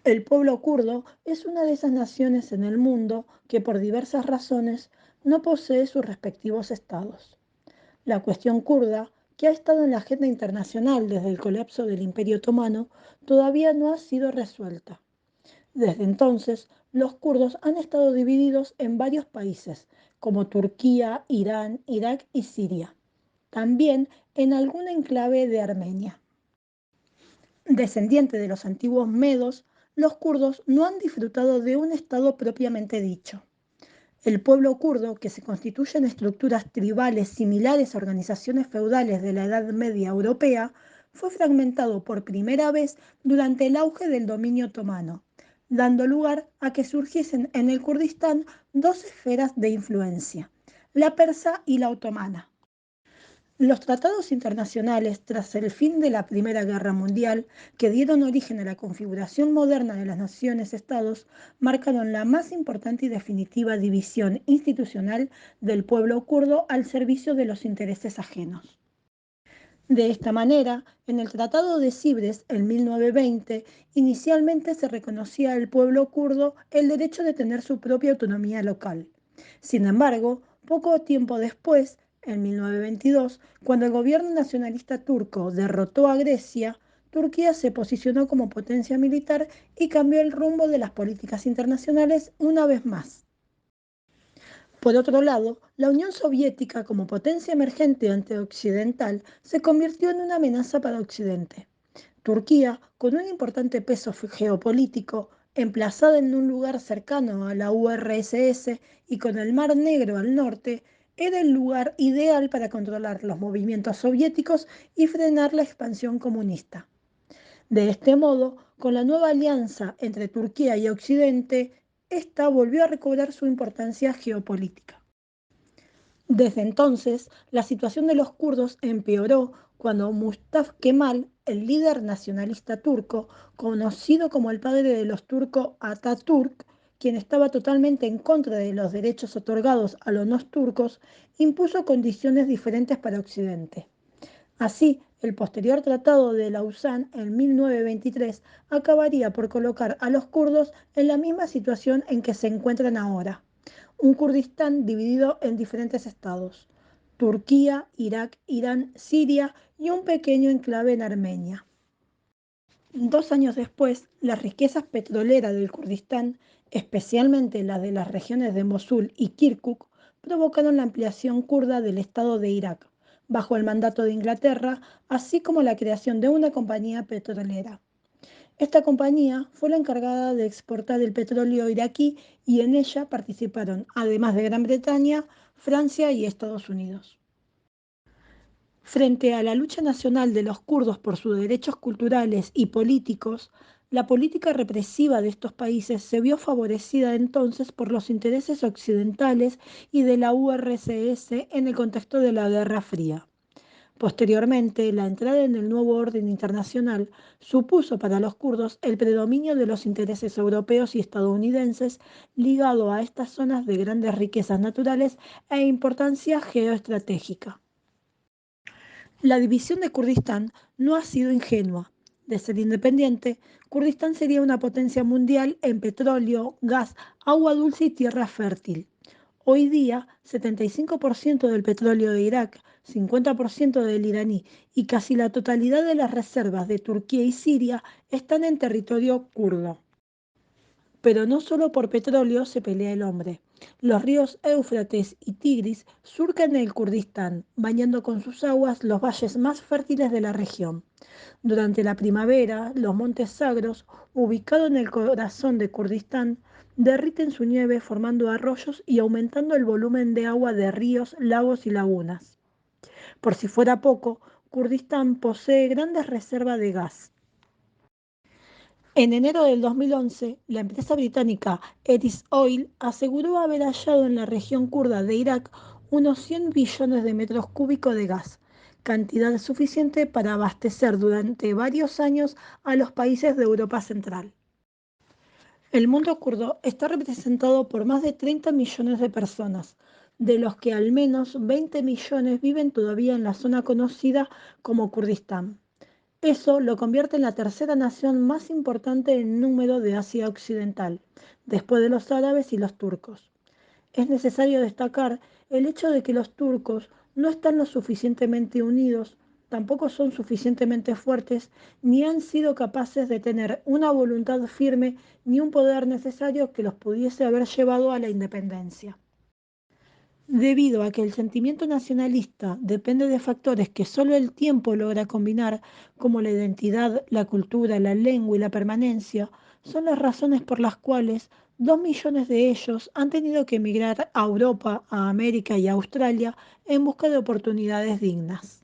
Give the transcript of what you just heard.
El pueblo kurdo es una de esas naciones en el mundo que por diversas razones no posee sus respectivos estados. La cuestión kurda, que ha estado en la agenda internacional desde el colapso del Imperio Otomano, todavía no ha sido resuelta. Desde entonces, los kurdos han estado divididos en varios países, como Turquía, Irán, Irak y Siria. También en algún enclave de Armenia. Descendiente de los antiguos medos, los kurdos no han disfrutado de un estado propiamente dicho. El pueblo kurdo, que se constituye en estructuras tribales similares a organizaciones feudales de la Edad Media europea, fue fragmentado por primera vez durante el auge del dominio otomano, dando lugar a que surgiesen en el Kurdistán dos esferas de influencia, la persa y la otomana. Los tratados internacionales, tras el fin de la Primera Guerra Mundial, que dieron origen a la configuración moderna de las naciones-estados, marcaron la más importante y definitiva división institucional del pueblo kurdo al servicio de los intereses ajenos. De esta manera, en el Tratado de Sibres, en 1920, inicialmente se reconocía al pueblo kurdo el derecho de tener su propia autonomía local. Sin embargo, poco tiempo después, en 1922, cuando el gobierno nacionalista turco derrotó a Grecia, Turquía se posicionó como potencia militar y cambió el rumbo de las políticas internacionales una vez más. Por otro lado, la Unión Soviética, como potencia emergente antioccidental, se convirtió en una amenaza para Occidente. Turquía, con un importante peso geopolítico, emplazada en un lugar cercano a la URSS y con el Mar Negro al norte, era el lugar ideal para controlar los movimientos soviéticos y frenar la expansión comunista. De este modo, con la nueva alianza entre Turquía y Occidente, esta volvió a recobrar su importancia geopolítica. Desde entonces, la situación de los kurdos empeoró cuando Mustafa Kemal, el líder nacionalista turco, conocido como el padre de los turcos Atatürk, quien estaba totalmente en contra de los derechos otorgados a los no turcos, impuso condiciones diferentes para Occidente. Así, el posterior Tratado de Lausana en 1923 acabaría por colocar a los kurdos en la misma situación en que se encuentran ahora, un Kurdistán dividido en diferentes estados: Turquía, Irak, Irán, Siria y un pequeño enclave en Armenia. 2 años después, las riquezas petroleras del Kurdistán, especialmente las de las regiones de Mosul y Kirkuk, provocaron la ampliación kurda del Estado de Irak, bajo el mandato de Inglaterra, así como la creación de una compañía petrolera. Esta compañía fue la encargada de exportar el petróleo iraquí y en ella participaron, además de Gran Bretaña, Francia y Estados Unidos. Frente a la lucha nacional de los kurdos por sus derechos culturales y políticos, la política represiva de estos países se vio favorecida entonces por los intereses occidentales y de la URSS en el contexto de la Guerra Fría. Posteriormente, la entrada en el nuevo orden internacional supuso para los kurdos el predominio de los intereses europeos y estadounidenses ligado a estas zonas de grandes riquezas naturales e importancia geoestratégica. La división de Kurdistán no ha sido ingenua. De ser independiente, Kurdistán sería una potencia mundial en petróleo, gas, agua dulce y tierra fértil. Hoy día, 75% del petróleo de Irak, 50% del iraní y casi la totalidad de las reservas de Turquía y Siria están en territorio kurdo. Pero no solo por petróleo se pelea el hombre. Los ríos Éufrates y Tigris surcan el Kurdistán, bañando con sus aguas los valles más fértiles de la región. Durante la primavera, los montes Zagros, ubicados en el corazón de Kurdistán, derriten su nieve formando arroyos y aumentando el volumen de agua de ríos, lagos y lagunas. Por si fuera poco, Kurdistán posee grandes reservas de gas. En enero del 2011, la empresa británica Eris Oil aseguró haber hallado en la región kurda de Irak unos 100 billones de metros cúbicos de gas, cantidad suficiente para abastecer durante varios años a los países de Europa Central. El mundo kurdo está representado por más de 30 millones de personas, de los que al menos 20 millones viven todavía en la zona conocida como Kurdistán. Eso lo convierte en la tercera nación más importante en número de Asia Occidental, después de los árabes y los turcos. Es necesario destacar el hecho de que los turcos no están lo suficientemente unidos, tampoco son suficientemente fuertes, ni han sido capaces de tener una voluntad firme ni un poder necesario que los pudiese haber llevado a la independencia. Debido a que el sentimiento nacionalista depende de factores que solo el tiempo logra combinar, como la identidad, la cultura, la lengua y la permanencia, son las razones por las cuales 2 millones de ellos han tenido que emigrar a Europa, a América y a Australia en busca de oportunidades dignas.